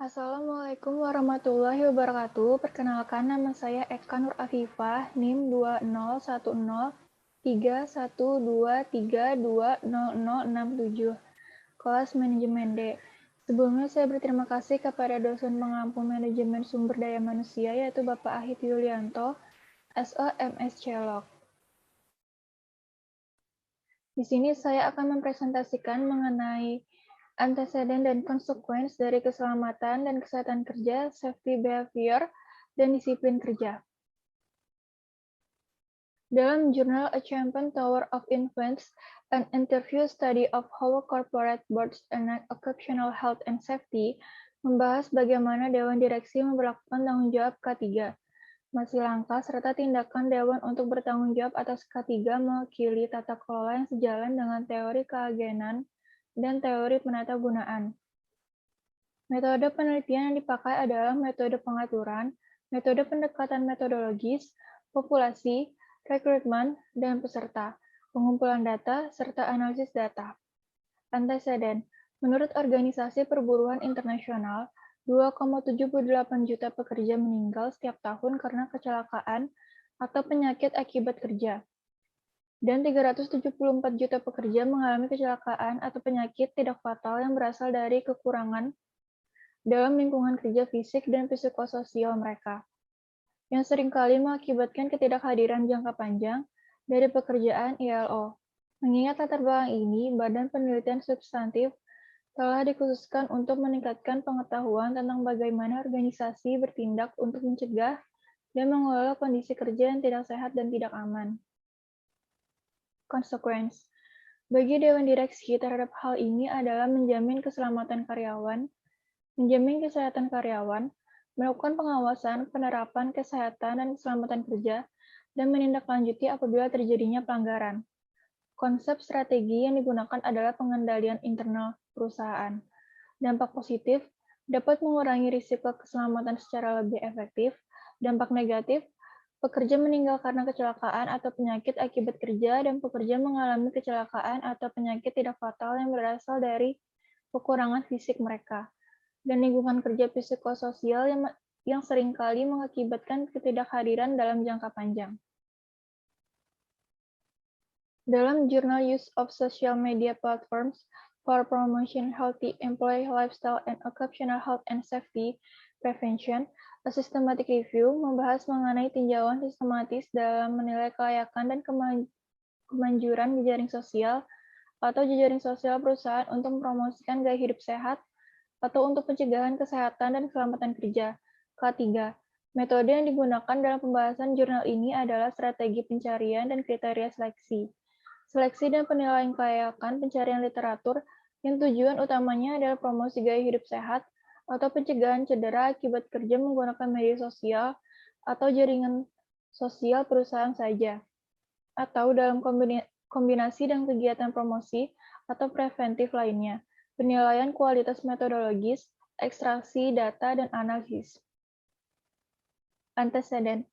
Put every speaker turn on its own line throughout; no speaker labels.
Assalamualaikum warahmatullahi wabarakatuh. Perkenalkan, nama saya Eka Nur Afifah, NIM 20103132320067, kelas Manajemen D. Sebelumnya saya berterima kasih kepada dosen pengampu Manajemen Sumber Daya Manusia, yaitu Bapak Ahid Yulianto, SE MSc Log. Di sini saya akan mempresentasikan mengenai anteseden dan konsekuensi dari keselamatan dan kesehatan kerja, safety behavior, dan disiplin kerja. Dalam jurnal A Champion Tower of Influence, an interview study of how corporate boards enact occupational health and safety, membahas bagaimana Dewan Direksi memperlakukan tanggung jawab K3. Masih langkah serta tindakan Dewan untuk bertanggung jawab atas K3 mewakili tata kelola yang sejalan dengan teori keagenan dan teori penatagunaan. Metode penelitian yang dipakai adalah metode pengaturan, metode pendekatan metodologis, populasi, rekrutmen, dan peserta, pengumpulan data, serta analisis data. Anteseden. Menurut Organisasi Perburuan Internasional, 2,78 juta pekerja meninggal setiap tahun karena kecelakaan atau penyakit akibat kerja. Dan 374 juta pekerja mengalami kecelakaan atau penyakit tidak fatal yang berasal dari kekurangan dalam lingkungan kerja fisik dan psikososial mereka, yang seringkali mengakibatkan ketidakhadiran jangka panjang dari pekerjaan ILO. Mengingat latar belakang ini, Badan Penelitian Substantif telah dikhususkan untuk meningkatkan pengetahuan tentang bagaimana organisasi bertindak untuk mencegah dan mengelola kondisi kerja yang tidak sehat dan tidak aman. Konsekuensi bagi Dewan Direksi terhadap hal ini adalah menjamin keselamatan karyawan, menjamin kesehatan karyawan, melakukan pengawasan, penerapan kesehatan dan keselamatan kerja, dan menindaklanjuti apabila terjadinya pelanggaran. Konsep strategi yang digunakan adalah pengendalian internal perusahaan. Dampak positif dapat mengurangi risiko keselamatan secara lebih efektif. Dampak negatif, pekerja meninggal karena kecelakaan atau penyakit akibat kerja dan pekerja mengalami kecelakaan atau penyakit tidak fatal yang berasal dari kekurangan fisik mereka. Dan lingkungan kerja psikososial yang seringkali mengakibatkan ketidakhadiran dalam jangka panjang. Dalam jurnal Use of Social Media Platforms for Promotion Healthy Employee Lifestyle and Occupational Health and Safety Prevention, a Systematic Review membahas mengenai tinjauan sistematis dalam menilai kelayakan dan kemanjuran jejaring sosial atau jejaring sosial perusahaan untuk mempromosikan gaya hidup sehat atau untuk pencegahan kesehatan dan keselamatan kerja. K3. Metode yang digunakan dalam pembahasan jurnal ini adalah strategi pencarian dan kriteria seleksi. Seleksi dan penilaian kelayakan pencarian literatur yang tujuan utamanya adalah promosi gaya hidup sehat atau pencegahan cedera akibat kerja menggunakan media sosial atau jaringan sosial perusahaan saja, atau dalam kombinasi dengan kegiatan promosi atau preventif lainnya, penilaian kualitas metodologis, ekstraksi data, dan analisis. Anteseden.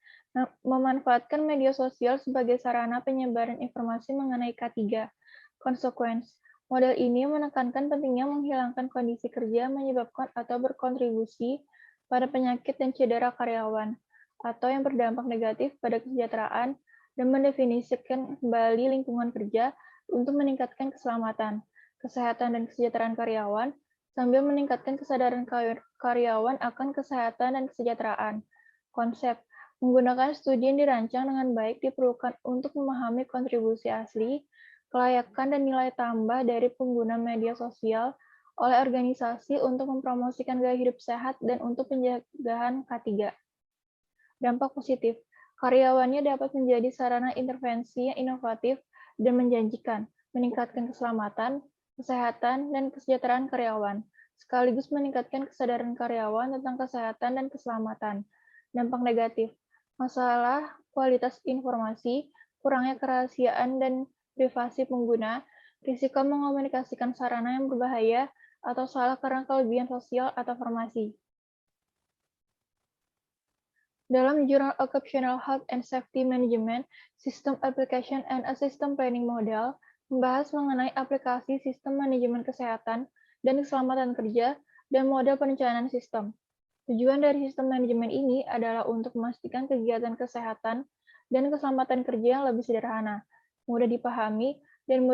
Memanfaatkan media sosial sebagai sarana penyebaran informasi mengenai K3. Konsekuensi. Model ini menekankan pentingnya menghilangkan kondisi kerja menyebabkan atau berkontribusi pada penyakit dan cedera karyawan, atau yang berdampak negatif pada kesejahteraan, dan mendefinisikan kembali lingkungan kerja untuk meningkatkan keselamatan, kesehatan, dan kesejahteraan karyawan, sambil meningkatkan kesadaran karyawan akan kesehatan dan kesejahteraan. Konsep menggunakan studi yang dirancang dengan baik diperlukan untuk memahami kontribusi asli, kelayakan, dan nilai tambah dari pengguna media sosial oleh organisasi untuk mempromosikan gaya hidup sehat dan untuk pencegahan K3. Dampak positif, karyawannya dapat menjadi sarana intervensi yang inovatif dan menjanjikan, meningkatkan keselamatan, kesehatan, dan kesejahteraan karyawan, sekaligus meningkatkan kesadaran karyawan tentang kesehatan dan keselamatan. Dampak negatif, masalah kualitas informasi, kurangnya kerahasiaan dan privasi pengguna, risiko mengomunikasikan sarana yang berbahaya, atau salah karena kelebihan sosial atau farmasi. Dalam jurnal Occupational Health and Safety Management, System Application and a System Planning Model, membahas mengenai aplikasi sistem manajemen kesehatan dan keselamatan kerja dan model perencanaan sistem. Tujuan dari sistem manajemen ini adalah untuk memastikan kegiatan kesehatan dan keselamatan kerja yang lebih sederhana, mudah dipahami, dan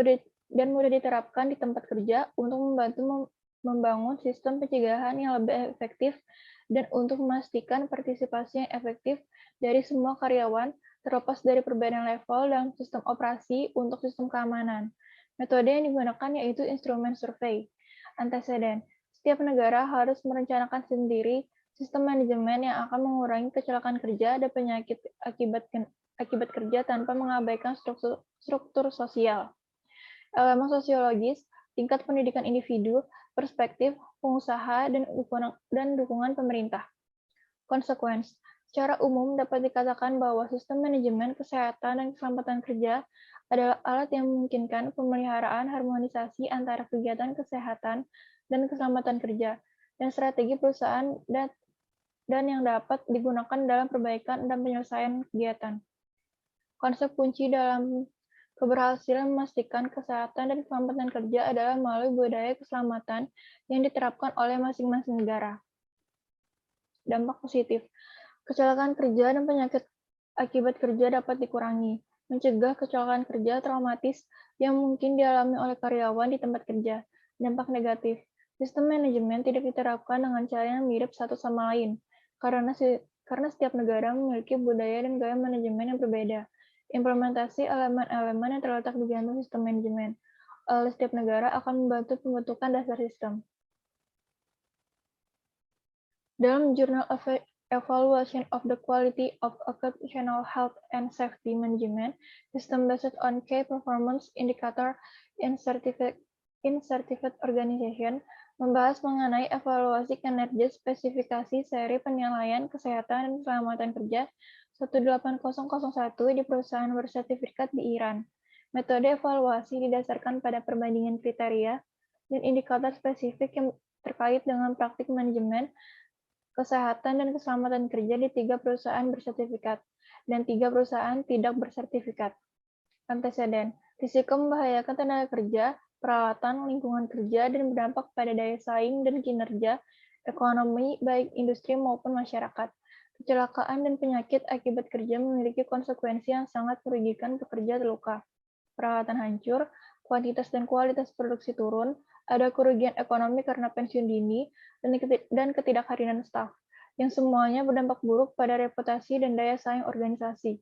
mudah diterapkan di tempat kerja untuk membantu membangun sistem pencegahan yang lebih efektif dan untuk memastikan partisipasi yang efektif dari semua karyawan terlepas dari perbedaan level dalam sistem operasi untuk sistem keamanan. Metode yang digunakan yaitu instrumen survei. Anteseden. Setiap negara harus merencanakan sendiri sistem manajemen yang akan mengurangi kecelakaan kerja dan penyakit akibat kerja tanpa mengabaikan struktur sosial. Elemen sosiologis, tingkat pendidikan individu, perspektif pengusaha, dan dukungan pemerintah. Konsekuensi. Secara umum dapat dikatakan bahwa sistem manajemen kesehatan dan keselamatan kerja adalah alat yang memungkinkan pemeliharaan harmonisasi antara kegiatan kesehatan dan keselamatan kerja dan strategi perusahaan dan yang dapat digunakan dalam perbaikan dan penyelesaian kegiatan. Konsep kunci dalam keberhasilan memastikan kesehatan dan keselamatan kerja adalah melalui budaya keselamatan yang diterapkan oleh masing-masing negara. Dampak positif. Kecelakaan kerja dan penyakit akibat kerja dapat dikurangi, mencegah kecelakaan kerja traumatis yang mungkin dialami oleh karyawan di tempat kerja. Dampak negatif. Sistem manajemen tidak diterapkan dengan cara yang mirip satu sama lain, karena setiap negara memiliki budaya dan gaya manajemen yang berbeda. Implementasi elemen-elemen yang terletak di jantung sistem manajemen oleh setiap negara akan membantu pembentukan dasar sistem. Dalam Journal of Evaluation of the Quality of Occupational Health and Safety Management, system based on key performance indicator in certified organization, membahas mengenai evaluasi kinerja spesifikasi seri penilaian kesehatan dan keselamatan kerja 18001 di perusahaan bersertifikat di Iran. Metode evaluasi didasarkan pada perbandingan kriteria dan indikator spesifik yang terkait dengan praktik manajemen kesehatan dan keselamatan kerja di 3 perusahaan bersertifikat dan 3 perusahaan tidak bersertifikat. Anteseden. Risiko membahayakan tenaga kerja, peralatan, lingkungan kerja, dan berdampak pada daya saing dan kinerja ekonomi baik industri maupun masyarakat. Kecelakaan dan penyakit akibat kerja memiliki konsekuensi yang sangat merugikan pekerja terluka. Peralatan hancur, kuantitas dan kualitas produksi turun, ada kerugian ekonomi karena pensiun dini, dan ketidakhadiran staf, yang semuanya berdampak buruk pada reputasi dan daya saing organisasi.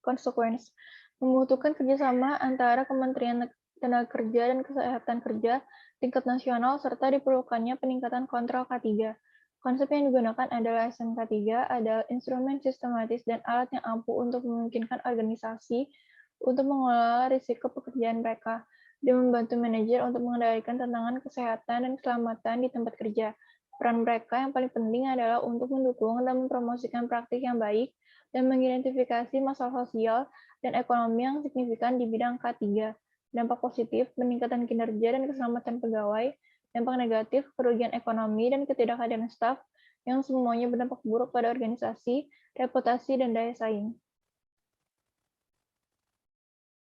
Konsekuensi. Membutuhkan kerjasama antara Kementerian Tenaga Kerja dan Kesehatan Kerja tingkat nasional serta diperlukannya peningkatan kontrol K3. Konsep yang digunakan adalah SMK3 adalah instrumen sistematis dan alat yang ampuh untuk memungkinkan organisasi untuk mengelola risiko pekerjaan mereka dan membantu manajer untuk mengendalikan tantangan kesehatan dan keselamatan di tempat kerja. Peran mereka yang paling penting adalah untuk mendukung dan mempromosikan praktik yang baik dan mengidentifikasi masalah sosial dan ekonomi yang signifikan di bidang K3. Dampak positif, peningkatan kinerja dan keselamatan pegawai. Dampak negatif, kerugian ekonomi dan ketidakhadiran staf, yang semuanya berdampak buruk pada organisasi, reputasi, dan daya saing.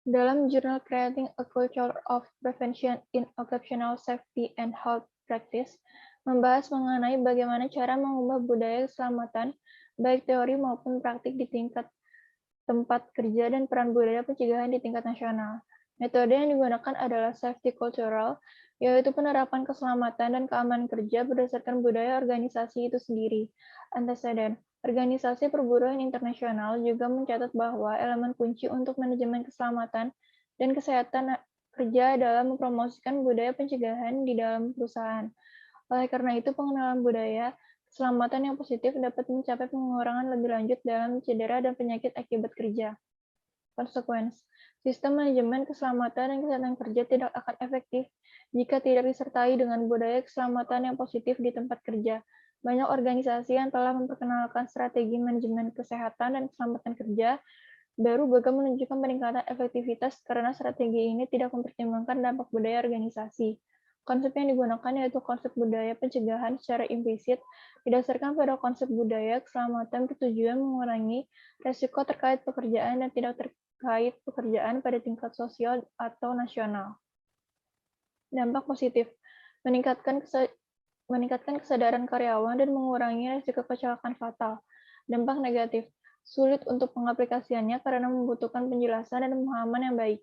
Dalam jurnal Creating a Culture of Prevention in Occupational Safety and Health Practice, membahas mengenai bagaimana cara mengubah budaya keselamatan, baik teori maupun praktik di tingkat tempat kerja dan peran budaya pencegahan di tingkat nasional. Metode yang digunakan adalah safety cultural, yaitu penerapan keselamatan dan keamanan kerja berdasarkan budaya organisasi itu sendiri. Anteseden. Organisasi Perburuan Internasional juga mencatat bahwa elemen kunci untuk manajemen keselamatan dan kesehatan kerja adalah mempromosikan budaya pencegahan di dalam perusahaan. Oleh karena itu, pengenalan budaya keselamatan yang positif dapat mencapai pengurangan lebih lanjut dalam cedera dan penyakit akibat kerja. Konsekuensi. Sistem manajemen keselamatan dan kesehatan kerja tidak akan efektif jika tidak disertai dengan budaya keselamatan yang positif di tempat kerja. Banyak organisasi yang telah memperkenalkan strategi manajemen kesehatan dan keselamatan kerja baru gagal menunjukkan peningkatan efektivitas karena strategi ini tidak mempertimbangkan dampak budaya organisasi. Konsep yang digunakan yaitu konsep budaya pencegahan secara implisit, didasarkan pada konsep budaya keselamatan bertujuan mengurangi resiko terkait pekerjaan dan tidak terkait pekerjaan pada tingkat sosial atau nasional. Dampak positif, meningkatkan meningkatkan kesadaran karyawan dan mengurangi risiko kecelakaan fatal. Dampak negatif, sulit untuk pengaplikasiannya karena membutuhkan penjelasan dan pemahaman yang baik.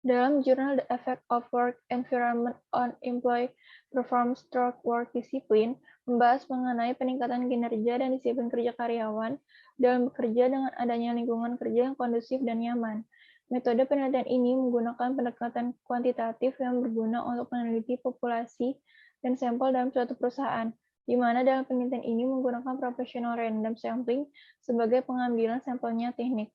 Dalam jurnal The Effect of Work Environment on Employee Performance Through Work Discipline, membahas mengenai peningkatan kinerja dan disiplin kerja karyawan dalam bekerja dengan adanya lingkungan kerja yang kondusif dan nyaman. Metode penelitian ini menggunakan pendekatan kuantitatif yang berguna untuk meneliti populasi dan sampel dalam suatu perusahaan, di mana dalam penelitian ini menggunakan professional random sampling sebagai pengambilan sampelnya teknik.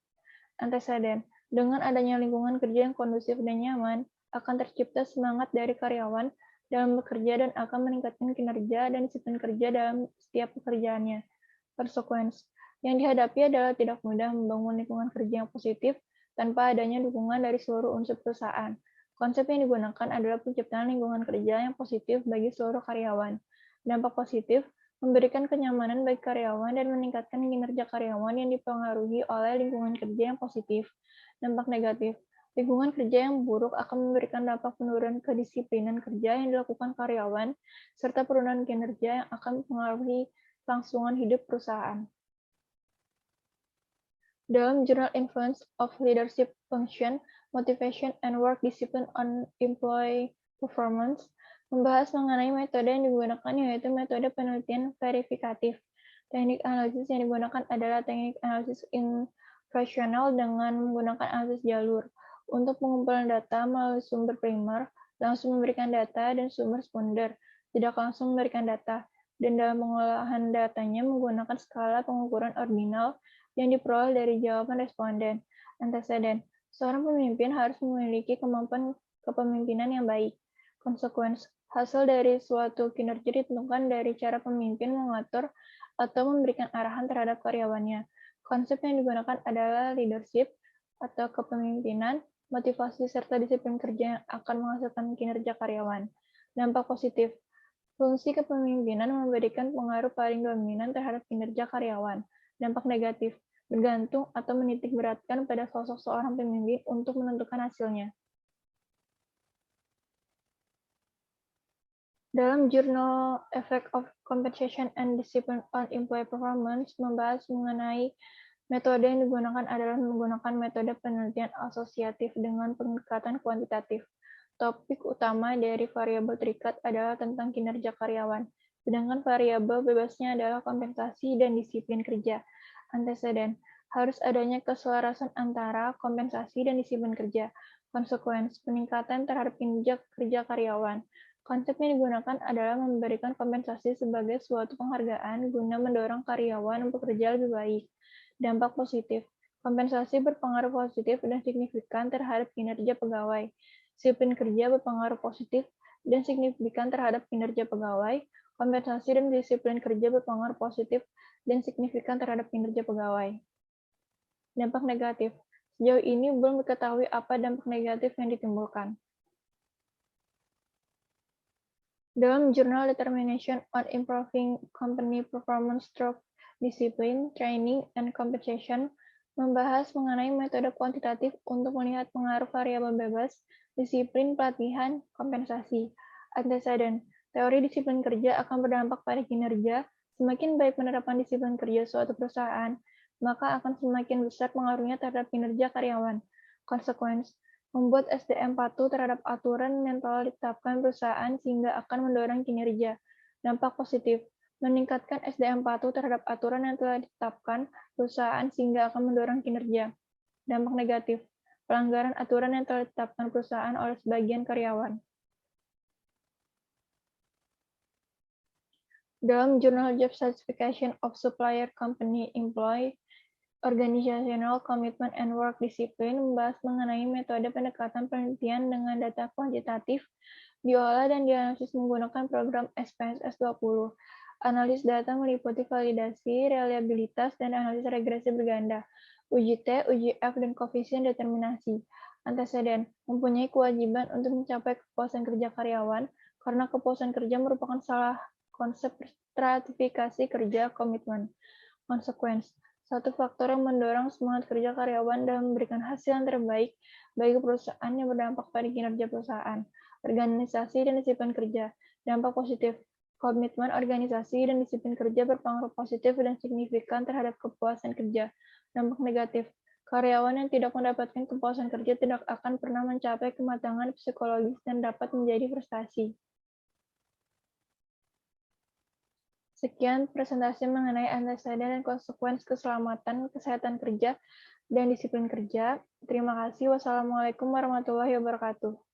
Anteseden. Dengan adanya lingkungan kerja yang kondusif dan nyaman, akan tercipta semangat dari karyawan dalam bekerja dan akan meningkatkan kinerja dan disiplin kerja dalam setiap pekerjaannya. Konsekuensi yang dihadapi adalah tidak mudah membangun lingkungan kerja yang positif tanpa adanya dukungan dari seluruh unsur perusahaan. Konsep yang digunakan adalah penciptaan lingkungan kerja yang positif bagi seluruh karyawan. Dampak positif memberikan kenyamanan bagi karyawan dan meningkatkan kinerja karyawan yang dipengaruhi oleh lingkungan kerja yang positif. Dampak negatif, lingkungan kerja yang buruk akan memberikan dampak penurunan kedisiplinan kerja yang dilakukan karyawan, serta penurunan kinerja yang akan mempengaruhi kelangsungan hidup perusahaan. Dalam jurnal Influence of Leadership Function, Motivation, and Work Discipline on Employee Performance, membahas mengenai metode yang digunakan yaitu metode penelitian verifikatif. Teknik analisis yang digunakan adalah teknik analisis infrasional dengan menggunakan analisis jalur. Untuk pengumpulan data melalui sumber primer, langsung memberikan data dan sumber sekunder, tidak langsung memberikan data. Dan dalam pengolahan datanya menggunakan skala pengukuran ordinal yang diperoleh dari jawaban responden. Anteseden, seorang pemimpin harus memiliki kemampuan kepemimpinan yang baik. Konsekuensi, hasil dari suatu kinerja ditentukan dari cara pemimpin mengatur atau memberikan arahan terhadap karyawannya. Konsep yang digunakan adalah leadership atau kepemimpinan, motivasi serta disiplin kerja yang akan menghasilkan kinerja karyawan. Dampak positif, fungsi kepemimpinan memberikan pengaruh paling dominan terhadap kinerja karyawan. Dampak negatif, bergantung atau menitik beratkan pada sosok seorang pemimpin untuk menentukan hasilnya. Dalam jurnal Effect of Compensation and Discipline on Employee Performance membahas mengenai metode yang digunakan adalah menggunakan metode penelitian asosiatif dengan pendekatan kuantitatif. Topik utama dari variabel terikat adalah tentang kinerja karyawan, sedangkan variabel bebasnya adalah kompensasi dan disiplin kerja. Anteseden, harus adanya keselarasan antara kompensasi dan disiplin kerja. Konsekuensi peningkatan terhadap kinerja kerja karyawan. Konsep yang digunakan adalah memberikan kompensasi sebagai suatu penghargaan guna mendorong karyawan untuk bekerja lebih baik. Dampak positif, kompensasi berpengaruh positif dan signifikan terhadap kinerja pegawai. Disiplin kerja berpengaruh positif dan signifikan terhadap kinerja pegawai. Kompensasi dan disiplin kerja berpengaruh positif dan signifikan terhadap kinerja pegawai. Dampak negatif, sejauh ini belum diketahui apa dampak negatif yang ditimbulkan. Dalam jurnal Determination on Improving Company Performance Through Discipline, Training, and Compensation membahas mengenai metode kuantitatif untuk melihat pengaruh variabel bebas, disiplin, pelatihan, kompensasi. Antecedent, teori disiplin kerja akan berdampak pada kinerja. Semakin baik penerapan disiplin kerja suatu perusahaan, maka akan semakin besar pengaruhnya terhadap kinerja karyawan. Konsekuensi, membuat SDM patuh terhadap aturan yang telah ditetapkan perusahaan sehingga akan mendorong kinerja. Dampak positif, meningkatkan SDM patuh terhadap aturan yang telah ditetapkan perusahaan sehingga akan mendorong kinerja. Dampak negatif, pelanggaran aturan yang telah ditetapkan perusahaan oleh sebagian karyawan. Dalam jurnal Job Certification of Supplier Company Employee, Organizational Commitment and Work Discipline membahas mengenai metode pendekatan penelitian dengan data kuantitatif, diolah dan dianalisis menggunakan program SPSS 20. Analis data meliputi validasi, reliabilitas, dan analisis regresi berganda, uji T, uji F, dan koefisien determinasi. Anteseden, mempunyai kewajiban untuk mencapai kepuasan kerja karyawan, karena kepuasan kerja merupakan salah konsep stratifikasi kerja komitmen. Konsekuensi, satu faktor yang mendorong semangat kerja karyawan dan memberikan hasil yang terbaik bagi perusahaan yang berdampak pada kinerja perusahaan. organisasi, dan disiplin kerja. Dampak positif. Komitmen organisasi dan disiplin kerja berpengaruh positif dan signifikan terhadap kepuasan kerja. Dampak negatif. Karyawan yang tidak mendapatkan kepuasan kerja tidak akan pernah mencapai kematangan psikologis dan dapat menjadi frustasi. Sekian presentasi mengenai anteseden dan konsekuensi keselamatan, kesehatan kerja, dan disiplin kerja. Terima kasih. Wassalamualaikum warahmatullahi wabarakatuh.